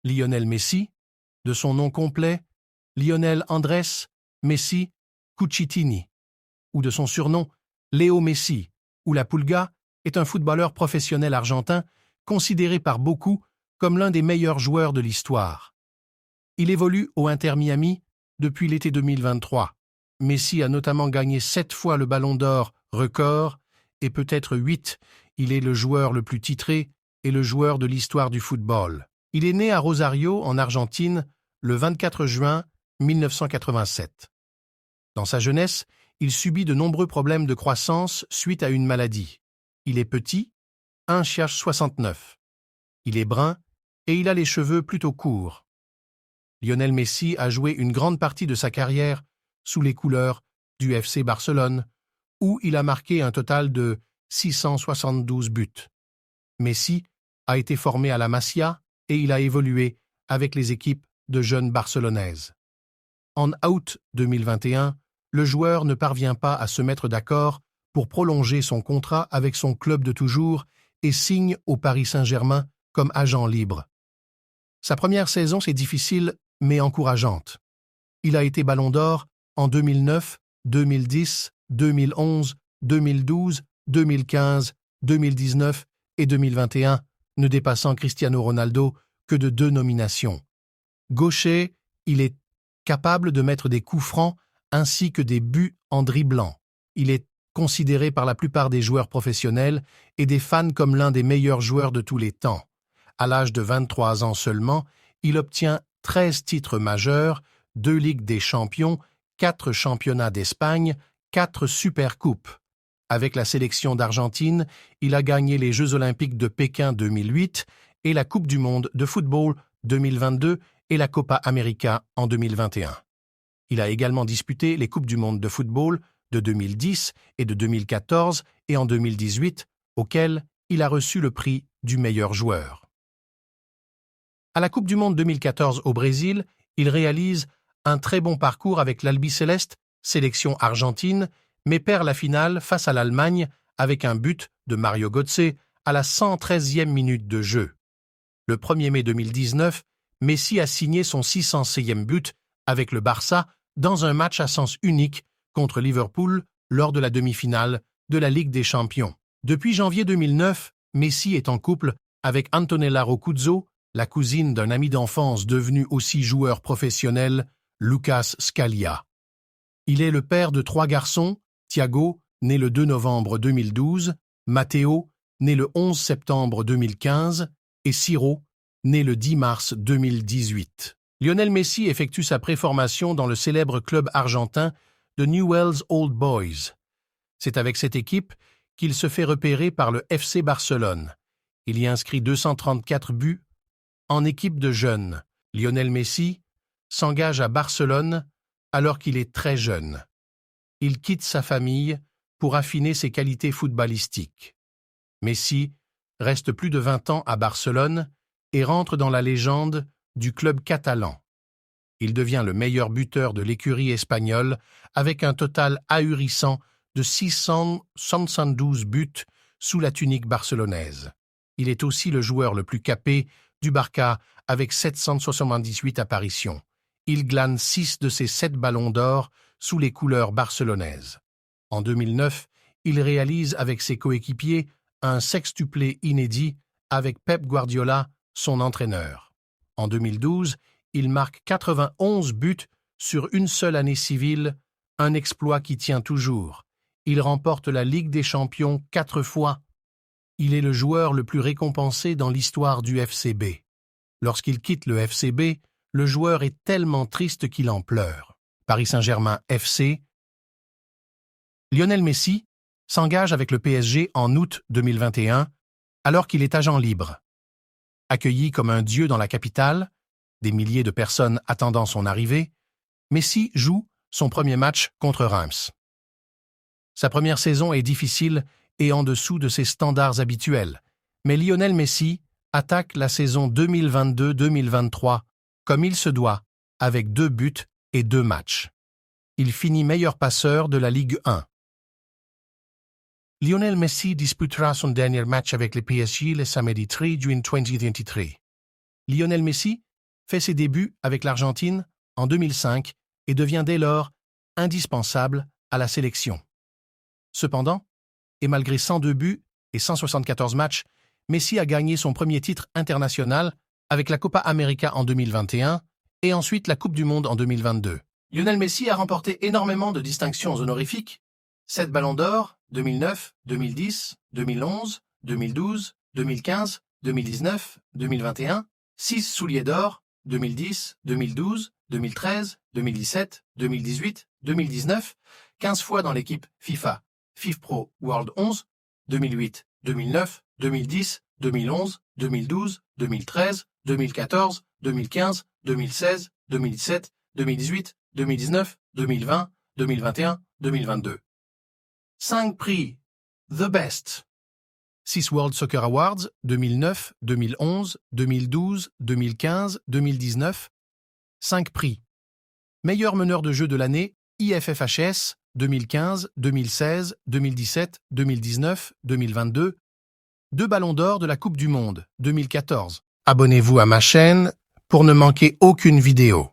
Lionel Messi, de son nom complet, Lionel Andrés Messi Cucitini, ou de son surnom, Léo Messi, ou la Pulga, est un footballeur professionnel argentin considéré par beaucoup comme l'un des meilleurs joueurs de l'histoire. Il évolue au Inter Miami depuis l'été 2023. Messi a notamment gagné 7 fois le Ballon d'Or record et peut-être 8. Il est le joueur le plus titré et le joueur de l'histoire du football. Il est né à Rosario, en Argentine, le 24 juin 1987. Dans sa jeunesse, il subit de nombreux problèmes de croissance suite à une maladie. Il est petit, 1,69 m. Il est brun et il a les cheveux plutôt courts. Lionel Messi a joué une grande partie de sa carrière sous les couleurs du FC Barcelone, où il a marqué un total de 672 buts. Messi a été formé à la Masia et il a évolué avec les équipes de jeunes barcelonaises. En août 2021, le joueur ne parvient pas à se mettre d'accord pour prolonger son contrat avec son club de toujours et signe au Paris Saint-Germain comme agent libre. Sa première saison est difficile mais encourageante. Il a été Ballon d'Or en 2009, 2010, 2011, 2012, 2015, 2019 et 2021, ne dépassant Cristiano Ronaldo que de 2 nominations. Gaucher, il est capable de mettre des coups francs ainsi que des buts en dribblant. Il est considéré par la plupart des joueurs professionnels et des fans comme l'un des meilleurs joueurs de tous les temps. À l'âge de 23 ans seulement, il obtient 13 titres majeurs, 2 Ligues des Champions, 4 championnats d'Espagne, 4 Supercoupes. Avec la sélection d'Argentine, il a gagné les Jeux olympiques de Pékin 2008 et la Coupe du monde de football 2022 et la Copa América en 2021. Il a également disputé les Coupes du monde de football de 2010 et de 2014 et en 2018, auxquelles il a reçu le prix du meilleur joueur. À la Coupe du monde 2014 au Brésil, il réalise un très bon parcours avec l'Albiceleste, sélection argentine, mais perd la finale face à l'Allemagne avec un but de Mario Götze à la 113e minute de jeu. Le 1er mai 2019, Messi a signé son 600e but avec le Barça dans un match à sens unique contre Liverpool lors de la demi-finale de la Ligue des Champions. Depuis janvier 2009, Messi est en couple avec Antonella Roccuzzo, la cousine d'un ami d'enfance devenu aussi joueur professionnel, Lucas Scalia. Il est le père de 3 garçons, Thiago, né le 2 novembre 2012, Matteo, né le 11 septembre 2015, et Ciro, né le 10 mars 2018. Lionel Messi effectue sa préformation dans le célèbre club argentin de Newell's Old Boys. C'est avec cette équipe qu'il se fait repérer par le FC Barcelone. Il y inscrit 234 buts en équipe de jeunes. Lionel Messi s'engage à Barcelone alors qu'il est très jeune. Il quitte sa famille pour affiner ses qualités footballistiques. Messi reste plus de 20 ans à Barcelone et rentre dans la légende du club catalan. Il devient le meilleur buteur de l'écurie espagnole avec un total ahurissant de 672 buts sous la tunique barcelonaise. Il est aussi le joueur le plus capé du Barça avec 778 apparitions. Il glane 6 de ses 7 ballons d'or sous les couleurs barcelonaises. En 2009, il réalise avec ses coéquipiers un sextuplé inédit avec Pep Guardiola, son entraîneur. En 2012, il marque 91 buts sur une seule année civile, un exploit qui tient toujours. Il remporte la Ligue des Champions 4 fois. Il est le joueur le plus récompensé dans l'histoire du FCB. Lorsqu'il quitte le FCB, le joueur est tellement triste qu'il en pleure. Paris Saint-Germain FC. Lionel Messi s'engage avec le PSG en août 2021, alors qu'il est agent libre. Accueilli comme un dieu dans la capitale, des milliers de personnes attendant son arrivée, Messi joue son premier match contre Reims. Sa première saison est difficile et en dessous de ses standards habituels, mais Lionel Messi attaque la saison 2022-2023 comme il se doit, avec 2 buts et 2 matchs. Il finit meilleur passeur de la Ligue 1. Lionel Messi disputera son dernier match avec le PSG le samedi 3 juin 2023. Lionel Messi fait ses débuts avec l'Argentine en 2005 et devient dès lors indispensable à la sélection. Cependant, et malgré 102 buts et 174 matchs, Messi a gagné son premier titre international avec la Copa América en 2021 et ensuite la Coupe du Monde en 2022. Lionel Messi a remporté énormément de distinctions honorifiques: 7 ballons d'or, 2009, 2010, 2011, 2012, 2015, 2019, 2021, 6 souliers d'or, 2010, 2012, 2013, 2017, 2018, 2019, 15 fois dans l'équipe FIFA, FIFPro World 11, 2008, 2009, 2010, 2011, 2012, 2013, 2014, 2015, 2016, 2017, 2018, 2019, 2020, 2021, 2022. 5 prix The Best. 6 World Soccer Awards 2009, 2011, 2012, 2015, 2019. 5 prix. Meilleur meneur de jeu de l'année IFFHS 2015, 2016, 2017, 2019, 2022. 2 ballons d'or de la Coupe du Monde 2014. Abonnez-vous à ma chaîne pour ne manquer aucune vidéo.